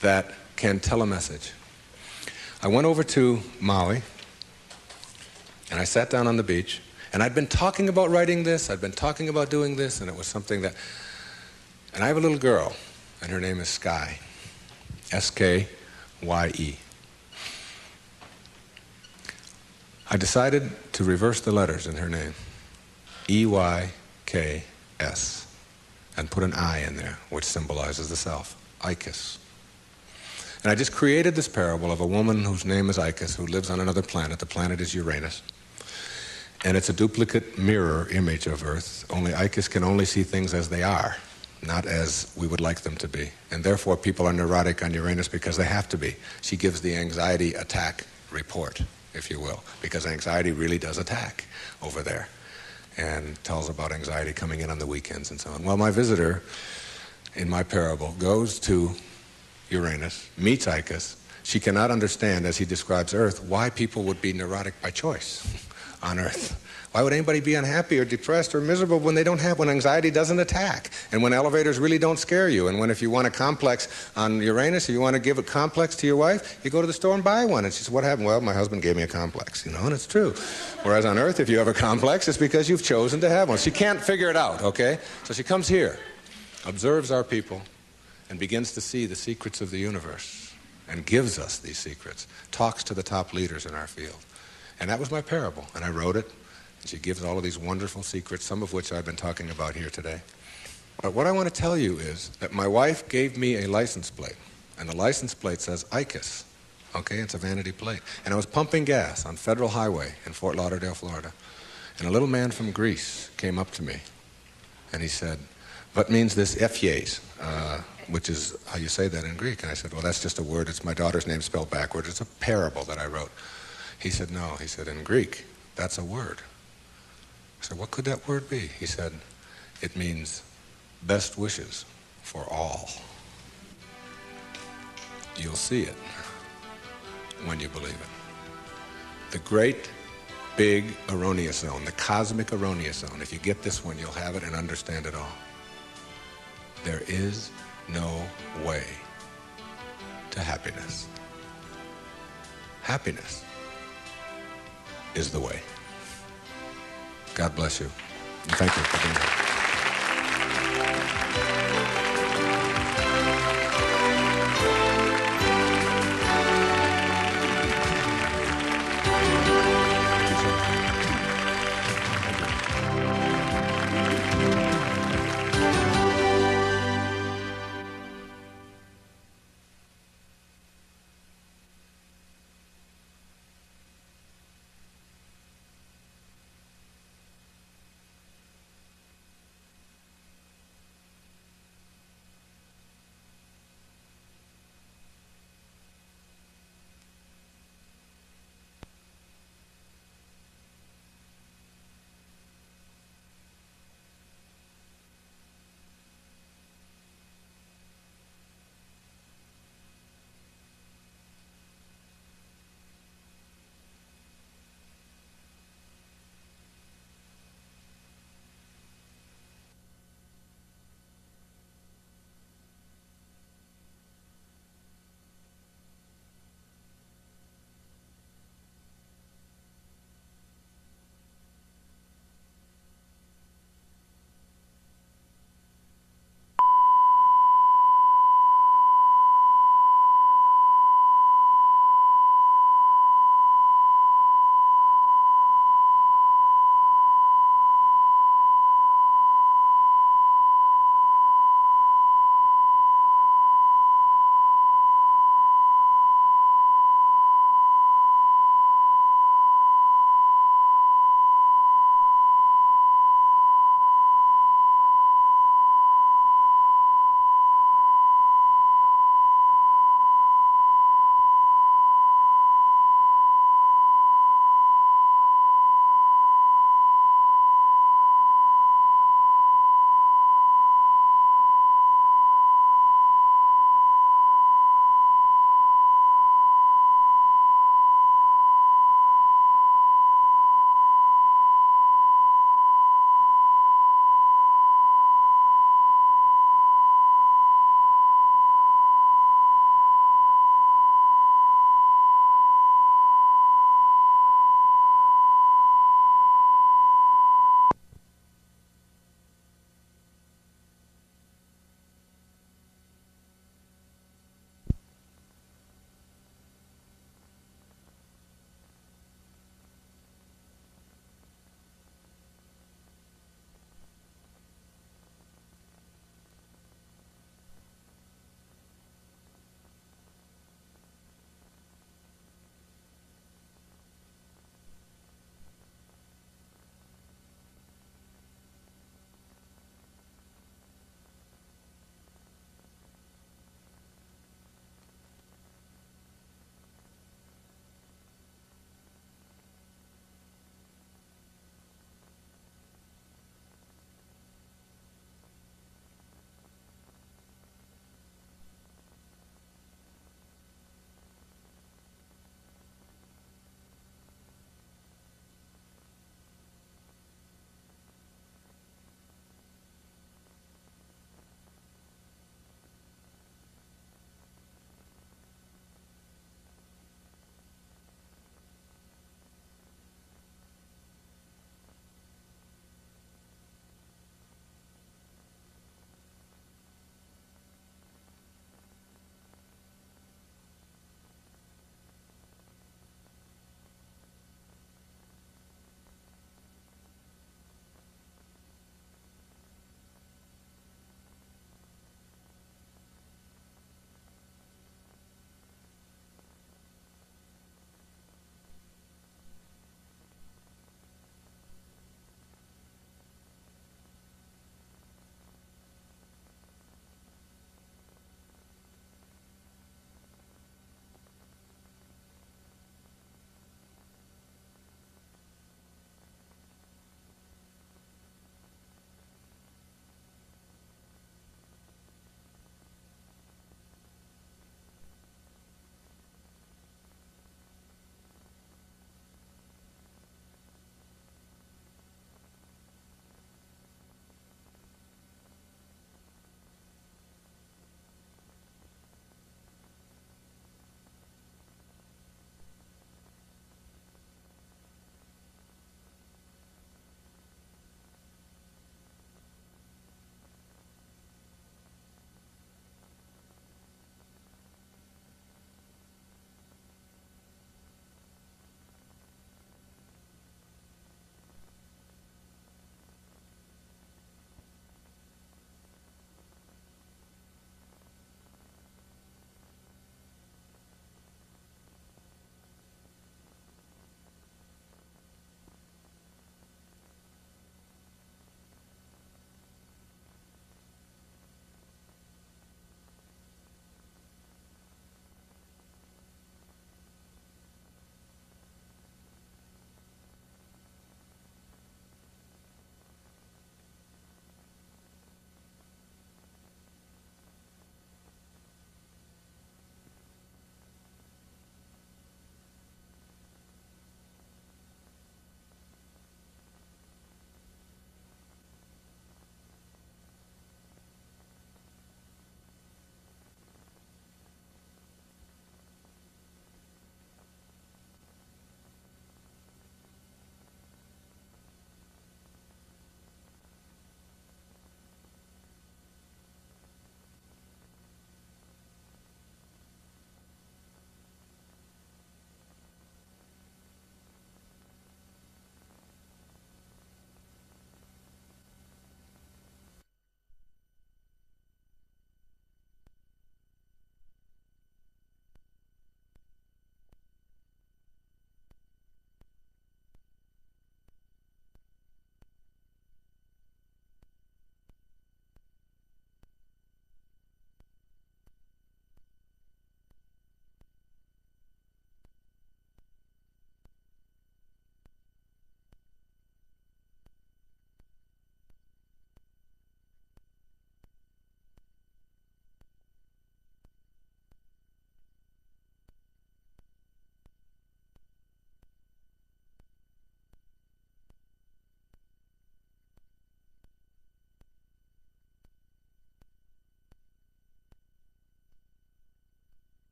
that can tell a message. I went over to Maui, and I sat down on the beach, and I'd been talking about writing this, I'd been talking about doing this, and it was something that, and I have a little girl, and her name is Sky, S-K-Y-E. I decided to reverse the letters in her name, E-Y-K-S, and put an I in there, which symbolizes the self, Icus. And I just created this parable of a woman whose name is Icus, who lives on another planet. The planet is Uranus. And it's a duplicate mirror image of Earth, only Icus can only see things as they are, not as we would like them to be. And therefore people are neurotic on Uranus because they have to be. She gives the anxiety attack report, if you will, because anxiety really does attack over there, and tells about anxiety coming in on the weekends and so on. Well, my visitor in my parable goes to Uranus, meets Icus. She cannot understand, as he describes Earth, why people would be neurotic by choice on Earth. Why would anybody be unhappy or depressed or miserable when when anxiety doesn't attack, and when elevators really don't scare you, and when if you want a complex on Uranus, if you want to give a complex to your wife, you go to the store and buy one. And she says, what happened? Well, my husband gave me a complex, and it's true. Whereas on Earth, if you have a complex, it's because you've chosen to have one. She can't figure it out, okay? So she comes here, observes our people, and begins to see the secrets of the universe and gives us these secrets, talks to the top leaders in our field. And that was my parable, and I wrote it. And she gives all of these wonderful secrets, some of which I've been talking about here today. But what I want to tell you is that my wife gave me a license plate, and the license plate says ICUS. Okay, it's a vanity plate. And I was pumping gas on Federal Highway in Fort Lauderdale, Florida, and a little man from Greece came up to me, and he said, "What means this Ephies?" Which is how you say that in Greek. And I said, "Well, that's just a word. It's my daughter's name spelled backwards. It's a parable that I wrote." He said, "No." He said, "In Greek, that's a word." I said, "What could that word be?" He said, "It means best wishes for all." You'll see it when you believe it. The great, big erroneous zone, the cosmic erroneous zone. If you get this one, you'll have it and understand it all. There is no way to happiness. Happiness is the way. God bless you. And thank you for being here.